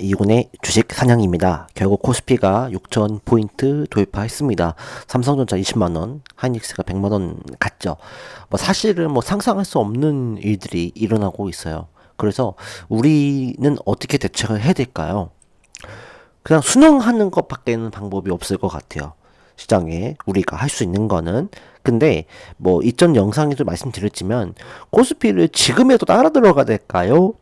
이군의 주식 사냥입니다. 결국 코스피가 6,000포인트 돌파했습니다. 삼성전자 20만원, 하이닉스가 100만원 갔죠. 사실은 상상할 수 없는 일들이 일어나고 있어요. 그래서 우리는 어떻게 대처를 해야 될까요? 그냥 순응하는 것밖에는 방법이 없을 것 같아요. 시장에 우리가 할 수 있는 거는. 근데 이전 영상에도 말씀드렸지만 코스피를 지금에도 따라 들어가야 될까요?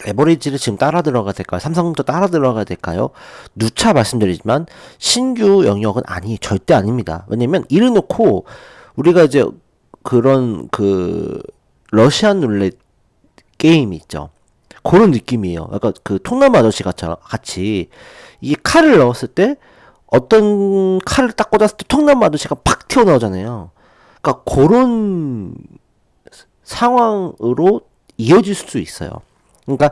에버리지를 지금 따라 들어가야 될까요? 삼성도 따라 들어가야 될까요? 누차 말씀드리지만 신규 영역은 절대 아닙니다. 왜냐면 이를 놓고 우리가 이제 그런 러시안 룰렛 게임 있죠. 그런 느낌이에요. 약간 통나무 아저씨 같이 이 칼을 넣었을 때 어떤 칼을 딱 꽂았을 때 통나무 아저씨가 팍 튀어나오잖아요. 그러니까 그런 상황으로 이어질 수도 있어요. 그러니까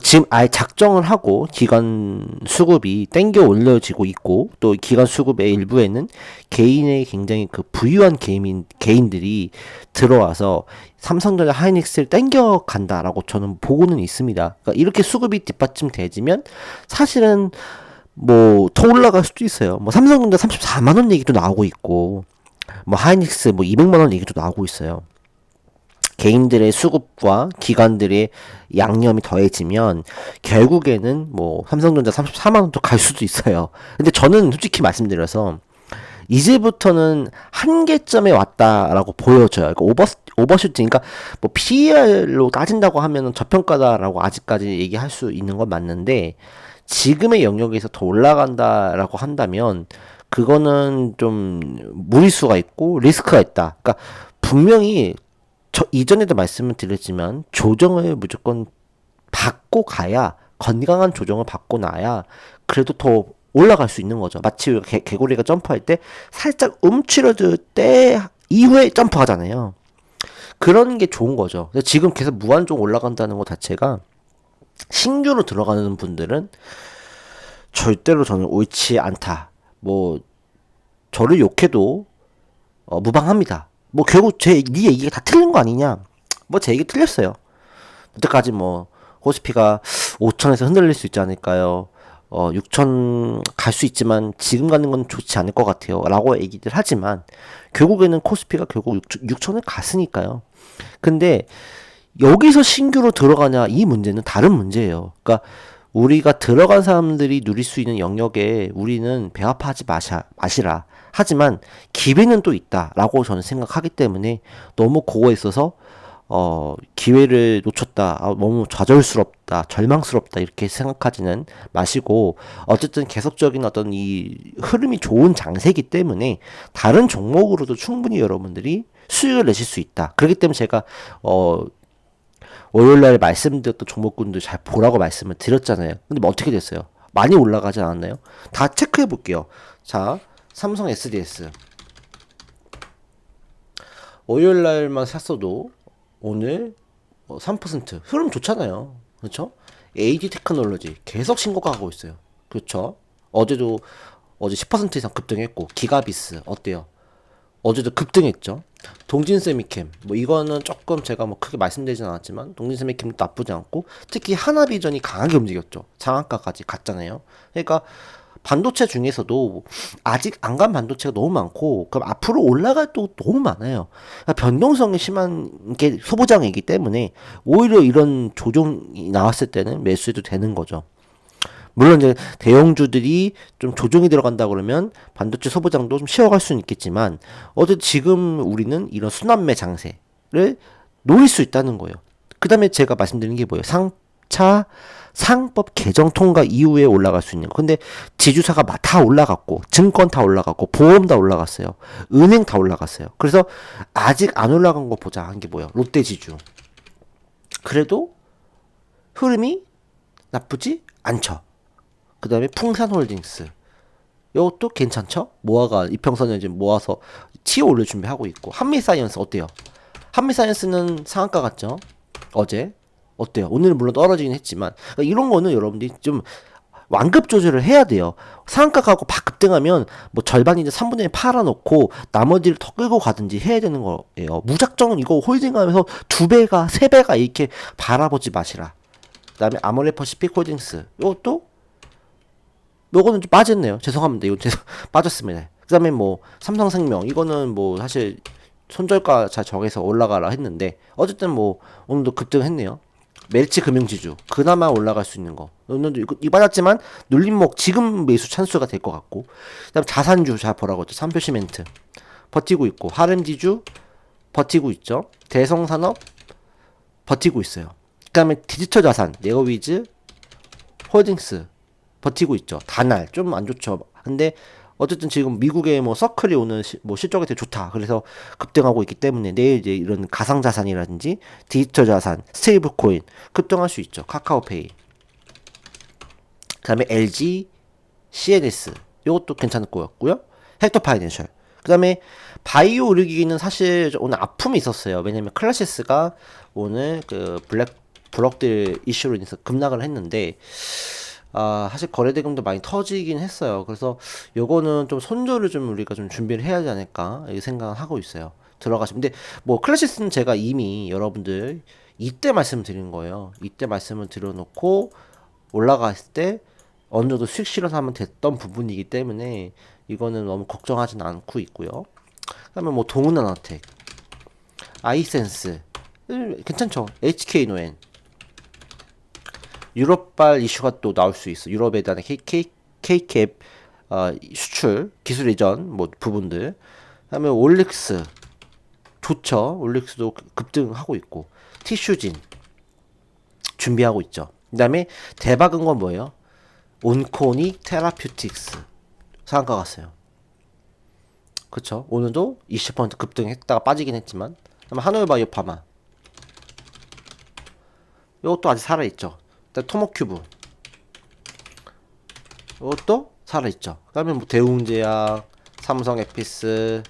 지금 아예 작정을 하고 기관 수급이 땡겨 올려지고 있고, 또 기관 수급의 일부에는 개인의 굉장히 부유한 개인들이 들어와서 삼성전자 하이닉스를 땡겨 간다라고 저는 보고는 있습니다. 그러니까 이렇게 수급이 뒷받침되지면 사실은 더 올라갈 수도 있어요. 삼성전자 34만 원 얘기도 나오고 있고, 하이닉스 200만 원 얘기도 나오고 있어요. 개인들의 수급과 기관들의 양념이 더해지면 결국에는 삼성전자 34만 원도 갈 수도 있어요. 근데 저는 솔직히 말씀드려서 이제부터는 한계점에 왔다라고 보여져요. 그러니까 오버슈팅, 그러니까 PER로 따진다고 하면은 저평가다라고 아직까지 얘기할 수 있는 건 맞는데, 지금의 영역에서 더 올라간다라고 한다면 그거는 좀 무리수가 있고 리스크가 있다. 그러니까 분명히 저 이전에도 말씀을 드렸지만 조정을 무조건 받고 가야, 건강한 조정을 받고 나야 그래도 더 올라갈 수 있는 거죠. 마치 개구리가 점프할 때 살짝 움츠러들 때 이후에 점프하잖아요. 그런 게 좋은 거죠. 지금 계속 무한정 올라간다는 것 자체가 신규로 들어가는 분들은 절대로 저는 옳지 않다. 저를 욕해도 무방합니다. 결국 네 얘기가 다 틀린 거 아니냐? 제 얘기 틀렸어요. 여태까지 코스피가 5천에서 흔들릴 수 있지 않을까요? 6천 갈 수 있지만 지금 가는 건 좋지 않을 것 같아요. 라고 얘기들 하지만 결국에는 코스피가 결국 6천을 갔으니까요. 근데 여기서 신규로 들어가냐, 이 문제는 다른 문제예요. 그러니까 우리가 들어간 사람들이 누릴 수 있는 영역에 우리는 배합하지 마시라. 하지만 기회는 또 있다라고 저는 생각하기 때문에 너무 그거에 있어서 기회를 놓쳤다, 너무 좌절스럽다, 절망스럽다 이렇게 생각하지는 마시고, 어쨌든 계속적인 어떤 이 흐름이 좋은 장세이기 때문에 다른 종목으로도 충분히 여러분들이 수익을 내실 수 있다. 그렇기 때문에 제가 월요일날 말씀드렸던 종목군들 잘 보라고 말씀을 드렸잖아요. 근데 어떻게 됐어요? 많이 올라가지 않았나요? 다 체크해 볼게요. 자, 삼성 SDS 월요일날만 샀어도 오늘 3% 흐름 좋잖아요. 그렇죠? AD 테크놀로지 계속 신고가하고 있어요. 그렇죠? 어제 10% 이상 급등했고, 기가비스 어때요? 어제도 급등했죠. 동진세미캠 이거는 조금 제가 크게 말씀드리진 않았지만 동진세미캠도 나쁘지 않고, 특히 하나비전이 강하게 움직였죠. 장학가까지 갔잖아요. 그러니까 반도체 중에서도 아직 안 간 반도체가 너무 많고, 그럼 앞으로 올라갈 또 너무 많아요. 그러니까 변동성이 심한 게 소부장이기 때문에 오히려 이런 조정이 나왔을 때는 매수해도 되는 거죠. 물론 이제 대형주들이 좀 조정이 들어간다 그러면 반도체 소부장도 좀 쉬어갈 수는 있겠지만, 어쨌든 지금 우리는 이런 순환매 장세를 노릴 수 있다는 거예요. 그 다음에 제가 말씀드린 게 뭐예요? 상법 개정 통과 이후에 올라갈 수 있는 거. 근데 지주사가 다 올라갔고, 증권 다 올라갔고, 보험 다 올라갔어요. 은행 다 올라갔어요. 그래서 아직 안 올라간 거 보자 한 게 뭐예요? 롯데지주. 그래도 흐름이 나쁘지 않죠. 그 다음에 풍산홀딩스, 이것도 괜찮죠? 모아가 이평선을 지금 모아서 치어 올릴 준비하고 있고, 한미사이언스 어때요? 한미사이언스는 상한가 같죠? 어제 어때요? 오늘은 물론 떨어지긴 했지만, 그러니까 이런 거는 여러분들이 좀 완급 조절을 해야 돼요. 상한가 가고 막 급등하면 절반 이제 3분의 1 팔아놓고 나머지를 더 끌고 가든지 해야 되는 거예요. 무작정 이거 홀딩하면서 2배가 3배가 이렇게 바라보지 마시라. 그다음에 아모레 퍼시픽 홀딩스. 요거는 좀 빠졌네요. 죄송합니다. 이거 빠졌습니다. 그다음에 뭐 삼성생명 이거는 뭐 사실 손절가 잘 정해서 올라가라 했는데 어쨌든 뭐 오늘도 급등했네요. 멜치 금융지주 그나마 올라갈 수 있는 거 오늘도 이 빠졌지만 눌림목 지금 매수 찬스가 될 것 같고 그다음 자산주 잘 보라고 했죠. 삼표시멘트 버티고 있고 하렘지주 버티고 있죠. 대성산업 버티고 있어요. 그다음에 디지털 자산 네오위즈 홀딩스 버티고 있죠. 다날 좀 안 좋죠. 근데 어쨌든 지금 미국의 뭐 서클이 오는 뭐 실적이 되게 좋다. 그래서 급등하고 있기 때문에 내일 이제 이런 가상 자산이라든지 디지털 자산, 스테이블 코인 급등할 수 있죠. 카카오페이. 그다음에 LG, CNS 이것도 괜찮을 것 같고요. 헥터 파이낸셜. 그다음에 바이오 의료기기는 사실 오늘 아픔이 있었어요. 왜냐면 클래시스가 오늘 그 블록들 이슈로 인해서 급락을 했는데 사실 거래대금도 많이 터지긴 했어요. 그래서 요거는 좀 손절을 좀 우리가 좀 준비를 해야 하지 않을까 이 생각을 하고 있어요. 들어가시면. 근데 뭐 클래시스는 제가 이미 여러분들 이때 말씀드린 거예요. 이때 말씀을 드려놓고 올라갔을 때 어느 정도 수익 실현하면 됐던 부분이기 때문에 이거는 너무 걱정하진 않고 있고요. 그다음에 뭐 동은나노텍, 아이센스 괜찮죠? HK노엔 유럽발 이슈가 또 나올 수 있어. 유럽에 대한 K캡 수출 기술 이전 뭐 부분들. 그다음에 올릭스 좋죠. 올릭스도 급등하고 있고 티슈진 준비하고 있죠. 그다음에 대박인 건 뭐예요? 온코닉 테라퓨틱스 상한가 갔어요. 그쵸? 오늘도 20% 급등했다가 빠지긴 했지만. 그다음에 한올바이오파마 이것도 아직 살아있죠. 토모큐브 이것도 살아있죠. 그 다음에 뭐 대웅제약, 삼성에피스,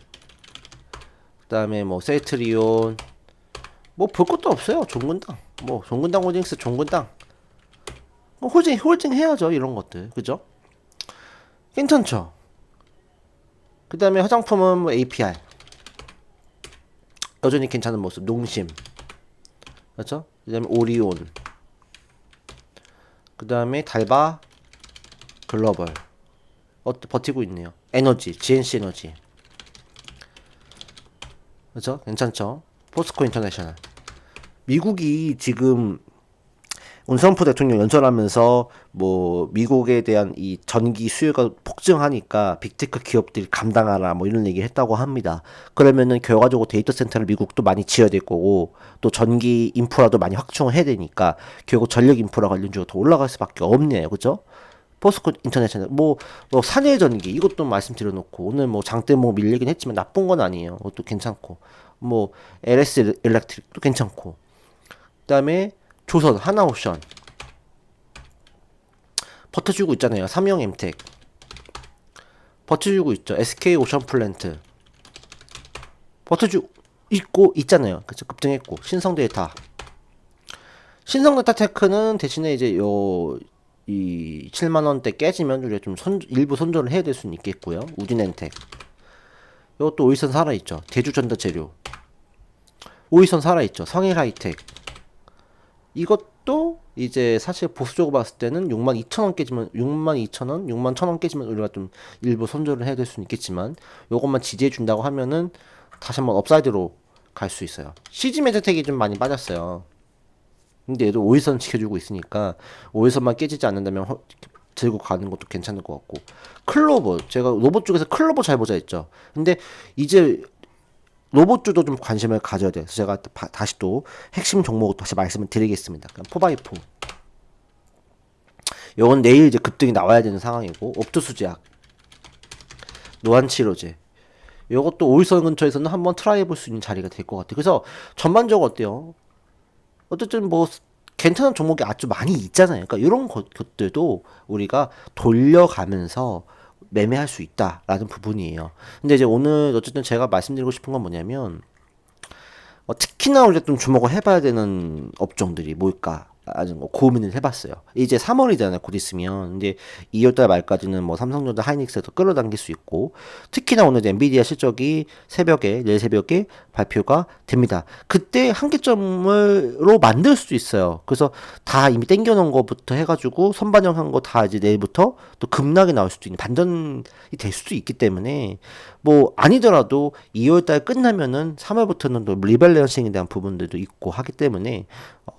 그 다음에 뭐 세이트리온 뭐 볼 것도 없어요. 종근당 뭐 종근당 홀딩스 종근당 뭐 홀딩 해야죠. 이런 것들 그죠? 괜찮죠. 그 다음에 화장품은 뭐 APR 여전히 괜찮은 모습. 농심 그렇죠? 그 다음에 오리온 그 다음에 달바 글로벌 버티고 있네요. 에너지 GNC 에너지 그렇죠? 괜찮죠? 포스코 인터내셔널. 미국이 지금 트럼프 대통령 연설하면서 뭐 미국에 대한 이 전기 수요가 폭증하니까 빅테크 기업들이 감당하라 뭐 이런 얘기를 했다고 합니다. 그러면은 결과적으로 데이터 센터를 미국도 많이 지어야 될 거고 또 전기 인프라도 많이 확충을 해야 되니까 결국 전력 인프라 관련주가 더 올라갈 수밖에 없네요. 그죠? 포스코 인터내셔널 뭐 산일 전기 이것도 말씀드려놓고 오늘 뭐 장대목 밀리긴 했지만 나쁜 건 아니에요. 그것도 괜찮고 뭐 LS 일렉트릭도 괜찮고 그다음에 조선 하나옵션 버텨주고 있잖아요. 삼성엠텍 버텨주고 있죠. SK 오션플랜트 버텨주고 있잖아요. 그쵸? 급등했고 신성데이터 테크는 대신에 이제 이 7만원대 깨지면 우리가 좀 일부 손절을 해야 될 수는 있겠고요. 우진엔텍 이것도 오이선 살아있죠. 대주전자재료 오이선 살아있죠. 성일하이텍 이것도 이제 사실 보수적으로 봤을 때는 62,000원 깨지면 62,000원, 61,000원 깨지면 우리가 좀 일부 손절을 해야 될 수는 있겠지만 요것만 지지해 준다고 하면은 다시 한번 업사이드로 갈 수 있어요. CG메드텍이 좀 많이 빠졌어요. 근데 얘도 5일선 지켜주고 있으니까 5일선만 깨지지 않는다면 들고 가는 것도 괜찮을 것 같고 클로버 제가 로봇 쪽에서 클로버 잘 보자 했죠. 근데 이제 로봇주도 좀 관심을 가져야 돼요. 그래서 제가 다시 또 핵심 종목을 다시 말씀을 드리겠습니다. 포바이포. 이건 내일 이제 급등이 나와야 되는 상황이고, 옵토수제약, 노안치료제. 이것도 5일선 근처에서는 한번 트라이 해볼 수 있는 자리가 될 것 같아요. 그래서 전반적으로 어때요? 어쨌든 뭐 괜찮은 종목이 아주 많이 있잖아요. 그러니까 이런 것들도 우리가 돌려가면서 매매할 수 있다라는 부분이에요. 근데 이제 오늘 어쨌든 제가 말씀드리고 싶은 건 뭐냐면 특히나 우리가 좀 주목을 해봐야 되는 업종들이 뭘까? 아주 뭐 고민을 해봤어요. 이제 3월이잖아요. 곧 있으면 이제 2월달 말까지는 뭐 삼성전자, 하이닉스에서 끌어당길 수 있고, 특히나 오늘 이제 엔비디아 실적이 내일 새벽에 발표가 됩니다. 그때 한계점으로 만들 수도 있어요. 그래서 다 이미 땡겨놓은 거부터 해가지고 선반영한 거 다 이제 내일부터 또 급락이 나올 수도 있는 반전이 될 수도 있기 때문에 뭐 아니더라도 2월달 끝나면은 3월부터는 또 리밸런싱에 대한 부분들도 있고 하기 때문에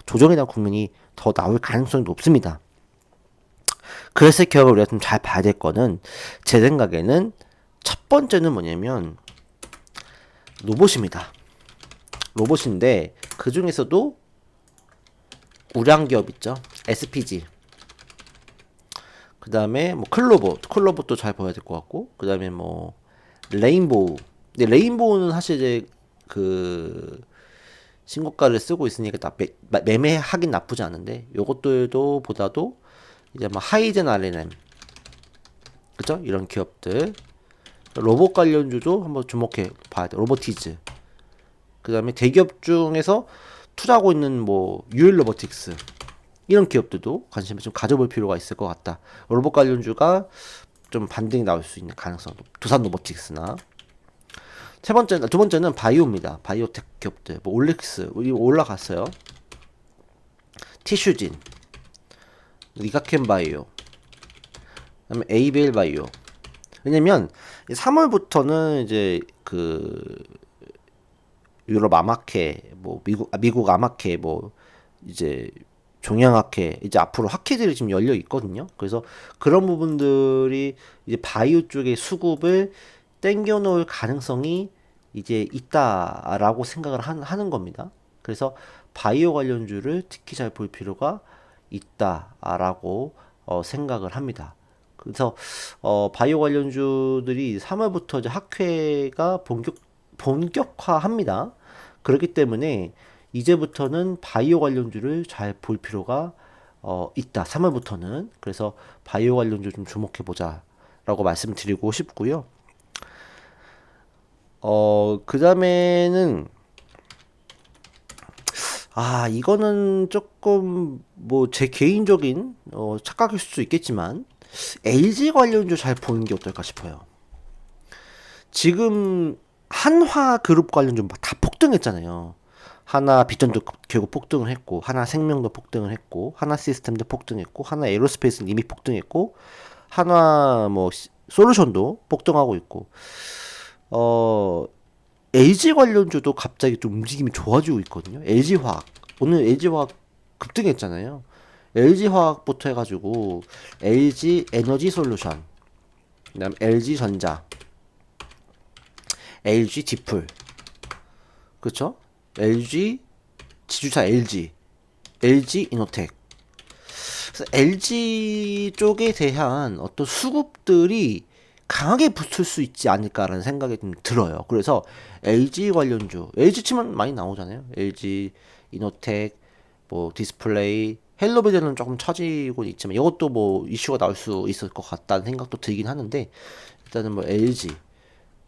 조정에 대한 국면이 더 나올 가능성이 높습니다. 그래서 기업을 우리가 좀 잘 봐야 될 거는 제 생각에는 첫 번째는 뭐냐면 로봇입니다. 로봇인데 그 중에서도 우량 기업 있죠. SPG. 그 다음에 뭐 클로봇도 잘 봐야 될 것 같고, 그 다음에 뭐 레인보우. 근데 레인보우는 사실 이제 그 신고가를 쓰고 있으니까 매매하긴 나쁘지 않은데 요것들도 보다도 이제 뭐 하이젠 RNM 그죠? 이런 기업들 로봇 관련주도 한번 주목해 봐야 돼. 로보티즈. 그 다음에 대기업 중에서 투자하고 있는 뭐 유일 로보틱스 이런 기업들도 관심을 좀 가져볼 필요가 있을 것 같다. 로봇 관련주가 좀 반등이 나올 수 있는 가능성. 두산 로보틱스나 두 번째는 바이오입니다. 바이오텍 기업들. 뭐 올릭스 올라갔어요. 티슈진, 리가켄 바이오, 그다음에 에이벨 바이오. 왜냐면 3월부터는 이제 그 유럽 아마케, 뭐 미국 아마케, 뭐 이제 종양학회, 이제 앞으로 학회들이 지금 열려 있거든요. 그래서 그런 부분들이 이제 바이오 쪽의 수급을 땡겨 놓을 가능성이 이제 있다라고 생각을 하는 겁니다. 그래서 바이오 관련주를 특히 잘 볼 필요가 있다라고 생각을 합니다. 그래서 바이오 관련주들이 3월부터 이제 학회가 본격화합니다. 그렇기 때문에 이제부터는 바이오 관련주를 잘 볼 필요가 있다. 3월부터는. 그래서 바이오 관련주 좀 주목해 보자라고 말씀드리고 싶고요. 그 다음에는 이거는 조금 뭐 제 개인적인 착각일 수도 있겠지만 LG 관련주 잘 보는 게 어떨까 싶어요. 지금 한화 그룹 관련주 다 폭등했잖아요. 하나 빚전도 결국 폭등을 했고, 하나 생명도 폭등을 했고, 하나 시스템도 폭등했고, 하나 에어로스페이스는 이미 폭등했고, 하나 뭐 솔루션도 폭등하고 있고, LG 관련주도 갑자기 좀 움직임이 좋아지고 있거든요. LG화학. 오늘 LG화학 급등했잖아요. LG화학부터 해가지고, LG 에너지 솔루션, 그 다음 LG전자, LG 디플, 그쵸? LG 지주사 LG 이노텍. 그래서 LG 쪽에 대한 어떤 수급들이 강하게 붙을 수 있지 않을까라는 생각이 좀 들어요. 그래서 LG 관련주, LG 치면 많이 나오잖아요. LG 이노텍, 뭐 디스플레이, 헬로비전은 조금 처지고 있지만 이것도 뭐 이슈가 나올 수 있을 것 같다는 생각도 들긴 하는데, 일단은 뭐 LG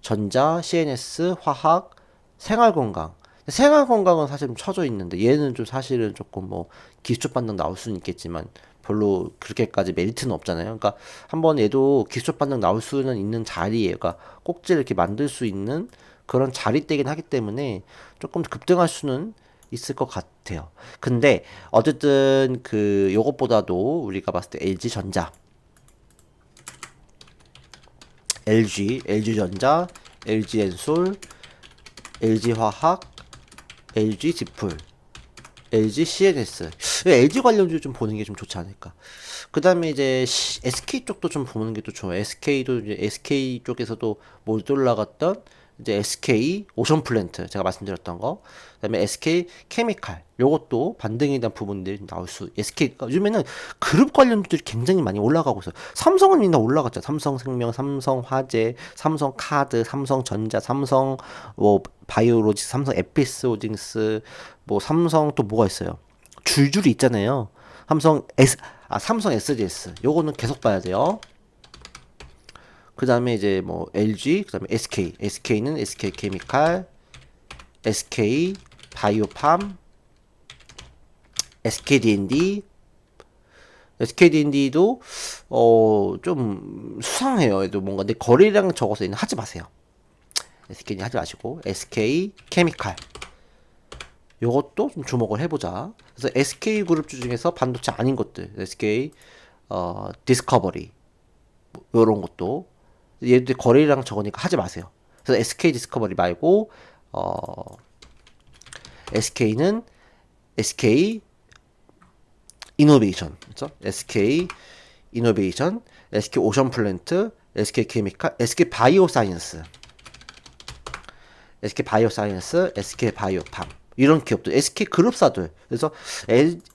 전자, CNS, 화학, 생활건강. 생활건강은 사실 좀 처져 있는데 얘는 좀 사실은 조금 뭐 기술적 반등 나올 수는 있겠지만 별로 그렇게까지 메리트는 없잖아요. 그러니까 한번 얘도 기술적 반등 나올 수는 있는 자리에, 그러니까 꼭지를 이렇게 만들 수 있는 그런 자리대긴 하기 때문에 조금 급등할 수는 있을 것 같아요. 근데 어쨌든 그 요것보다도 우리가 봤을 때 LG전자, LG전자, LG엔솔, LG화학, LG 디플, LG CNS. LG 관련주 좀 보는 게 좀 좋지 않을까. 그 다음에 이제 SK 쪽도 좀 보는 게 또 좋아요. SK도 이제 SK 쪽에서도 못 올라갔던 이제 SK 오션 플랜트 제가 말씀드렸던 거. 그다음에 SK 케미칼. 요것도 반등에 대한 부분들이 나올 수. SK가 요즘에는 그룹 관련주들이 굉장히 많이 올라가고 있어요. 삼성은 이미 올라갔죠. 삼성생명, 삼성화재, 삼성카드, 삼성전자, 삼성 뭐 바이오로직, 삼성 에피스 호lding스, 뭐 삼성 또 뭐가 있어요? 줄줄이 있잖아요. 삼성 SGS. 요거는 계속 봐야 돼요. 그 다음에 이제 뭐 LG, 그 다음에 SK는 SK 케미칼, SK 바이오팜, SKD&D, SKD&D도 좀 수상해요. 얘도 뭔가 근데 거래량 적어서 얘는 하지 마세요. SKD 하지 마시고 SK 케미칼 요것도 좀 주목을 해보자. 그래서 SK 그룹주 중에서 반도체 아닌 것들, SK 디스커버리 요런 것도 얘들 거래량 적으니까 하지 마세요. 그래서 SK 디스커버리 말고 SK는 SK 이노베이션, 그렇죠? SK 이노베이션, SK 오션 플랜트, SK 케미칼, SK 바이오사이언스, SK 바이오사이언스, SK 바이오팜 이런 기업들, SK 그룹사들. 그래서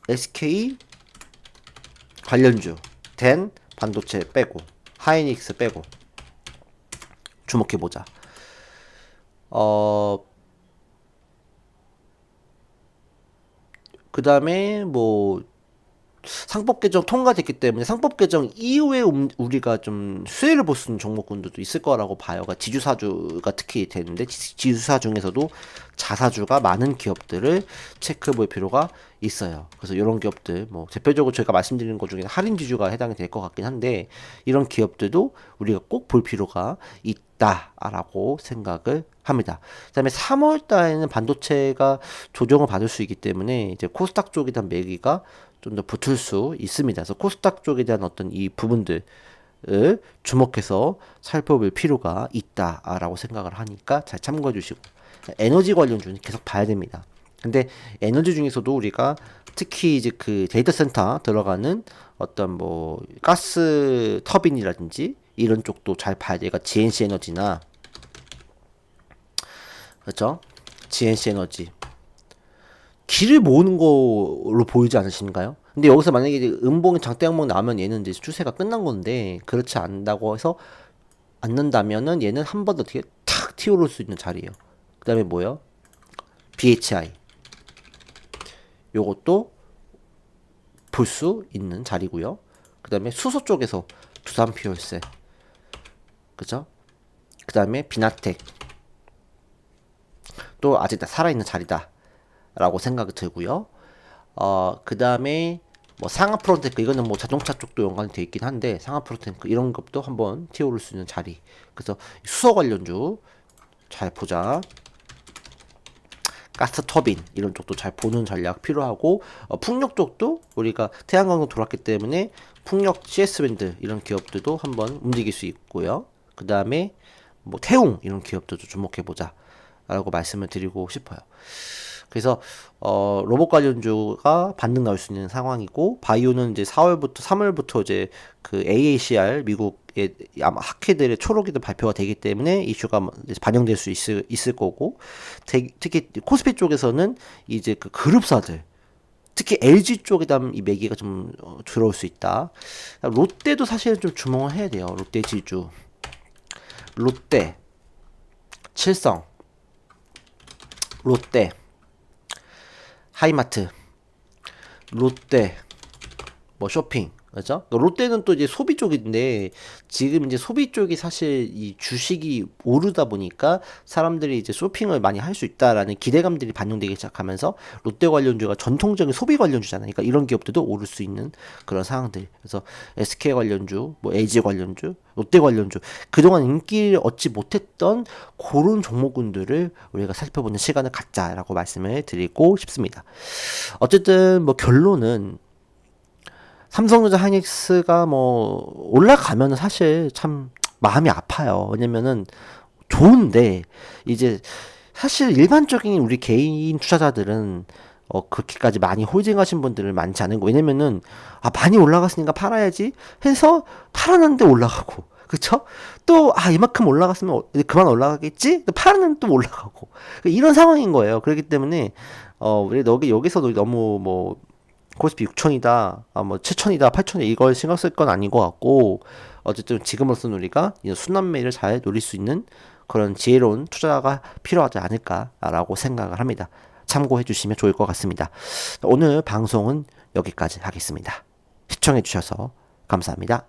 SK 관련주, 된 반도체 빼고, 하이닉스 빼고 주목해 보자. 그 다음에 뭐 상법 개정 통과됐기 때문에 상법 개정 이후에 우리가 좀 수혜를 볼 수 있는 종목군들도 있을 거라고 봐요. 그러니까 지주사주가 특히 되는데 지주사 중에서도 자사주가 많은 기업들을 체크해 볼 필요가 있어요. 그래서 이런 기업들 뭐 대표적으로 저희가 말씀드리는 것 중에 할인 지주가 해당이 될 것 같긴 한데 이런 기업들도 우리가 꼭 볼 필요가 있다라고 생각을 합니다. 그다음에 3월 달에는 반도체가 조정을 받을 수 있기 때문에 이제 코스닥 쪽에 대한 매기가 좀 더 붙을 수 있습니다. 그래서 코스닥 쪽에 대한 어떤 이 부분들을 주목해서 살펴볼 필요가 있다라고 생각을 하니까 잘 참고해 주시고 에너지 관련주는 계속 봐야 됩니다. 근데 에너지 중에서도 우리가 특히 이제 그 데이터 센터 들어가는 어떤 뭐 가스 터빈이라든지 이런 쪽도 잘 봐야 돼요. 그러니까 GNC 에너지나 그렇죠? GNC 에너지 길을 모으는 거로 보이지 않으신가요? 근데 여기서 만약에 이제 음봉이 장대 항목 나오면 얘는 이제 추세가 끝난 건데 그렇지 않다고 해서 않는다면은 얘는 한 번 더 어떻게 탁 튀어오를 수 있는 자리예요. 그 다음에 뭐요? BHI 요것도 볼 수 있는 자리고요. 그 다음에 수소 쪽에서 두산 퓨얼셀 그죠? 그 다음에 비나텍 또 아직 다 살아있는 자리다 라고 생각이 들고요. 그 다음에 뭐 상하 프론테크 이거는 뭐 자동차 쪽도 연관이 되어 있긴 한데 상하 프론테크 이런 것도 한번 튀어오를 수 있는 자리. 그래서 수소 관련주 잘 보자. 가스 터빈 이런 쪽도 잘 보는 전략 필요하고 풍력 쪽도 우리가 태양광으로 돌았기 때문에 풍력 CS밴드 이런 기업들도 한번 움직일 수 있고요. 그 다음에 뭐 태웅 이런 기업들도 주목해 보자 라고 말씀을 드리고 싶어요. 그래서 로봇 관련주가 반등 나올 수 있는 상황이고 바이오는 이제 4월부터 3월부터 이제 그 AACR 미국의 아마 학회들의 초록이도 발표가 되기 때문에 이슈가 반영될 수 있을 거고 특히 코스피 쪽에서는 이제 그 그룹사들 특히 LG 쪽에 대한 이 매기가 좀 들어올 수 있다. 롯데도 사실은 좀 주목을 해야 돼요. 롯데 지주, 롯데, 칠성, 롯데, 하이마트, 롯데, 뭐 쇼핑, 그죠? 롯데는 또 이제 소비 쪽인데 지금 이제 소비 쪽이 사실 이 주식이 오르다 보니까 사람들이 이제 쇼핑을 많이 할 수 있다라는 기대감들이 반영되기 시작하면서 롯데 관련주가 전통적인 소비 관련주잖아요. 그러니까 이런 기업들도 오를 수 있는 그런 상황들. 그래서 SK 관련주, 뭐 LG 관련주, 롯데 관련주 그동안 인기를 얻지 못했던 그런 종목군들을 우리가 살펴보는 시간을 갖자라고 말씀을 드리고 싶습니다. 어쨌든 뭐 결론은 삼성전자 하이닉스가 뭐 올라가면은 사실 참 마음이 아파요. 왜냐면은 좋은데 이제 사실 일반적인 우리 개인 투자자들은 그렇게까지 많이 홀딩하신 분들은 많지 않은 거. 왜냐면은 많이 올라갔으니까 팔아야지 해서 팔았는데 올라가고. 그쵸? 또 이만큼 올라갔으면 그만 올라가겠지? 팔았는데 또 올라가고. 이런 상황인 거예요. 그렇기 때문에 우리 여기서도 너무 뭐 코스피 6천이다, 뭐 7천이다, 8천이다 이걸 신경 쓸 건 아닌 것 같고 어쨌든 지금으로서는 우리가 순환매를 잘 노릴 수 있는 그런 지혜로운 투자가 필요하지 않을까라고 생각을 합니다. 참고해 주시면 좋을 것 같습니다. 오늘 방송은 여기까지 하겠습니다. 시청해 주셔서 감사합니다.